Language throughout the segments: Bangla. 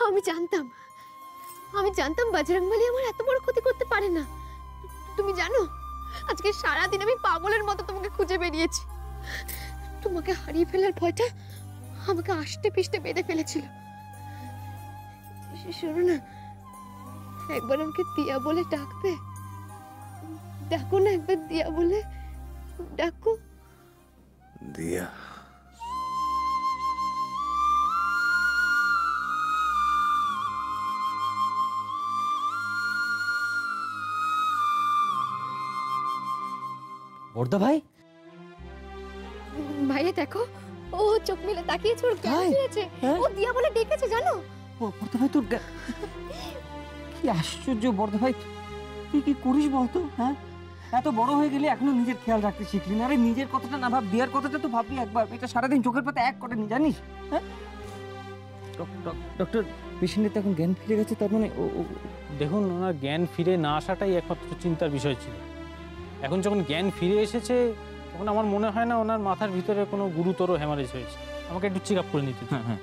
আমি জানতাম বজরংবলী আমার এত বড় ক্ষতি করতে পারে না। তুমি জানো আজকে সারাদিন আমি পাগলের মতো তোমাকে খুঁজে বেরিয়েছি। তোমাকে হারিয়ে ফেলার ভয়টা আমাকে আষ্টে পিষ্টে বেঁধে ফেলেছিল। শোনো না, একবার আমাকে দিয়া বলে ডাকবে? ডাকো না, একবার দিয়া বলে ডাকো। দিয়া, বর্দা ভাই, ভাইয়া দেখো, ও চোখ মেলে তাকিয়েছে, ওর জ্ঞান ফিরেছে। ও দিয়া বলে ডেকেছে জানো? বর্দা ভাই তোর কি আশ্চর্য! বর্দা ভাই তুই কি করিস বলতো? হ্যাঁ, এত বড় হয়ে গেলে এখনো নিজের খেয়াল রাখতে শিখলি না। আরে নিজের কথাটা না ভাব, দিয়ার কথাটা তো ভাববি একবার। এটা সারাদিন চোখের পাতা এক করেনি জানিস? হ্যাঁ, ডক্টর পেশেন্টের তো এখন জ্ঞান ফিরে গেছে, তার মানে দেখুন, ওনার জ্ঞান ফিরে না আসাটাই একমাত্র চিন্তার বিষয় ছিল। এখন যখন জ্ঞান ফিরে এসেছে তখন আমার মনে হয় না ওনার মাথার ভিতরে কোনো গুরুতর হ্যামারেজ হয়েছে। আমাকে একটু চেক আপ করে নিতে। হ্যাঁ হ্যাঁ,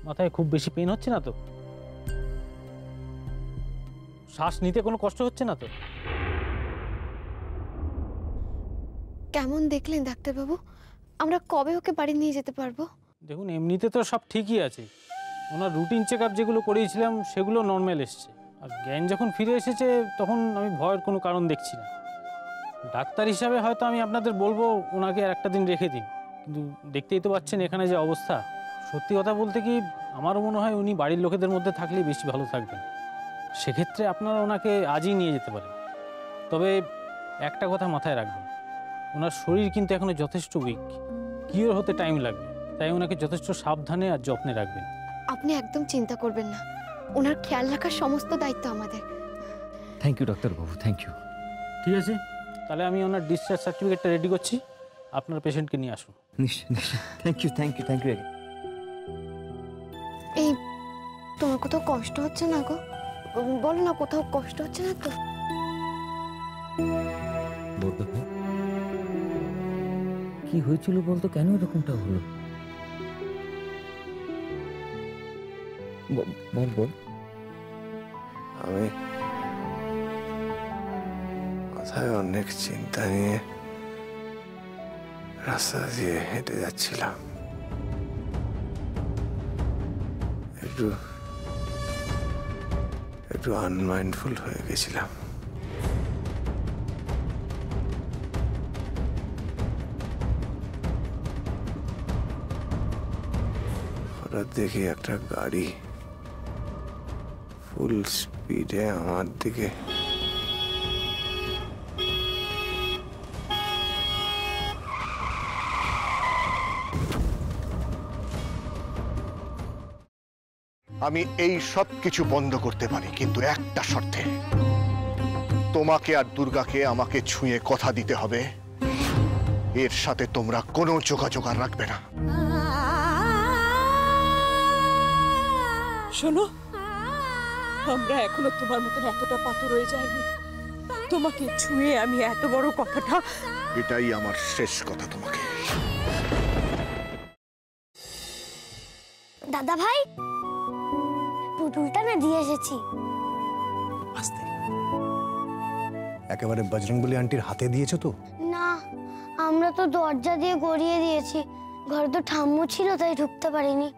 মাথায় খুব বেশি পেন হচ্ছে না তো? শ্বাস নিতে কোনো কষ্ট হচ্ছে না তো? কেমন দেখলেন ডাক্তারবাবু? আমরা কবে ওকে বাড়ি নিয়ে যেতে পারবো? দেখুন, এমনিতে তো সব ঠিকই আছে। ওনার রুটিন চেক আপ যেগুলো করিয়েছিলাম সেগুলো নর্মাল এসছে। আর জ্ঞান যখন ফিরে এসেছে তখন আমি ভয়ের কোনো কারণ দেখছি না। ডাক্তার হিসাবে হয়তো আমি আপনাদের বলবো ওনাকে আর একটা দিন রেখে দিন, কিন্তু দেখতেই তো পাচ্ছেন এখানে যে অবস্থা। সত্যি কথা বলতে কি, আমারও মনে হয় উনি বাড়ির লোকেদের মধ্যে থাকলেই বেশি ভালো থাকবেন। সেক্ষেত্রে আপনারা ওনাকে আজই নিয়ে যেতে পারেন। তবে একটা কথা মাথায় রাখবেন, ওনার শরীর কিন্তু এখনো যথেষ্ট উইক, কিওর হতে টাইম লাগবে। তাই ওনাকে যথেষ্ট সাবধানে আর যত্নে রাখবেন। আপনি একদম চিন্তা করবেন না, ওনার খেয়াল রাখার সমস্ত দায়িত্ব আমাদের। থ্যাংক ইউ ডাক্তারবাবু, থ্যাংক ইউ। ঠিক আছে, তাহলে আমি ওনার ডিসচার্জ সার্টিফিকেটটা রেডি করছি, আপনার পেশেন্টকে নিয়ে আসুন। নিশ্চয় নিশ্চয়, thank you thank you thank you. এই, তোমার কোথাও কষ্ট হচ্ছে না গো? বলো না, কোথাও কষ্ট হচ্ছে না তো? কি হয়েছিল বলতো? কেন এরকমটা হলো? বল বল। আমি মাথায় অনেক চিন্তা নিয়ে রাস্তা দিয়ে হেঁটে যাচ্ছিলাম। একটু আনমাইন্ডফুল হয়ে গেছিলাম। হঠাৎ দেখি একটা গাড়ি ফুল স্পিডে আমার দিকে আমি এই সব কিছু বন্ধ করতে পারি, কিন্তু একটা শর্তে। তোমাকে আর দুর্গাকে আমাকে ছুঁয়ে কথা দিতে হবে, এর সাথে তোমরা কোনো যোগাযোগ আর রাখবে না। শোনো, আমরা এখনো তোমার মতন এতটা পাথর হয়ে যায়নি। তোমাকে ছুঁয়ে আমি এত বড় কথাটা, এটাই আমার শেষ কথা তোমাকে। দাদা ভাই, পুতুলটা না দিয়ে এসেছি। আস্তে, একেবারে বজরংবলী আন্টির হাতে দিয়েছো তো? না, আমরা তো দরজা দিয়ে গড়িয়ে দিয়েছি। ঘরে তো ঠাম্মু ছিল, তাই ঢুকতে পারিনি।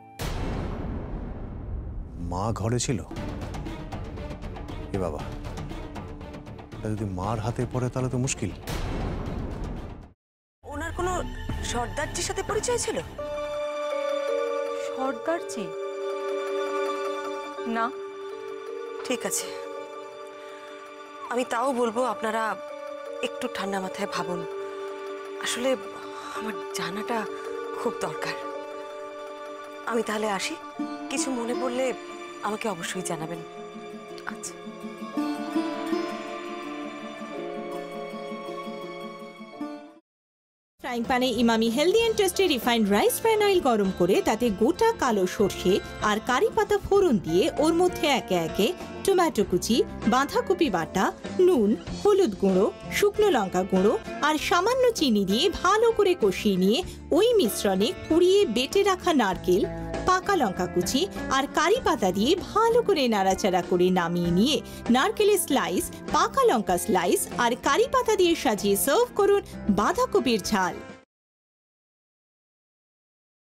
মা ঘরে ছিল? এ বাবা, এটা যদি মার হাতে পড়ে তাহলে তো মুশকিল। ওনার কোনো সর্দারজির সাথে পরিচয় ছিল? সর্দারজি? না, ঠিক আছে। আমি তাও বলবো আপনারা একটু ঠান্ডা মাথায় ভাবুন। আসলে আমার জানাটা খুব দরকার। আমি তাহলে আসি, কিছু মনে পড়লে আমাকে অবশ্যই জানাবেন। আচ্ছা। ফ্রাইং প্যানে Emami healthy and tasty refined rice bran oil গরম করে তাতে গোটা কালো সর্ষে আর কারি পাতা ফোড়ন দিয়ে ওর মধ্যে একে একে টমেটো কুচি, বাঁধাকপি বাটা, নুন, হলুদ গুঁড়ো, শুকনো লঙ্কা গুঁড়ো আর সামান্য চিনি দিয়ে ভালো করে কষিয়ে নিয়ে ওই মিশ্রণে কুড়িয়ে বেটে রাখা নারকেল, পাকা লঙ্কা কুচি আর কারি পাতা দিয়ে ভালো করে নাড়াচাড়া করে নামিয়ে নিয়ে নারকেলের স্লাইস, পাকা লঙ্কা স্লাইস আর কারি পাতা দিয়ে সাজিয়ে সার্ভ করুন বাঁধাকপির ঝাল।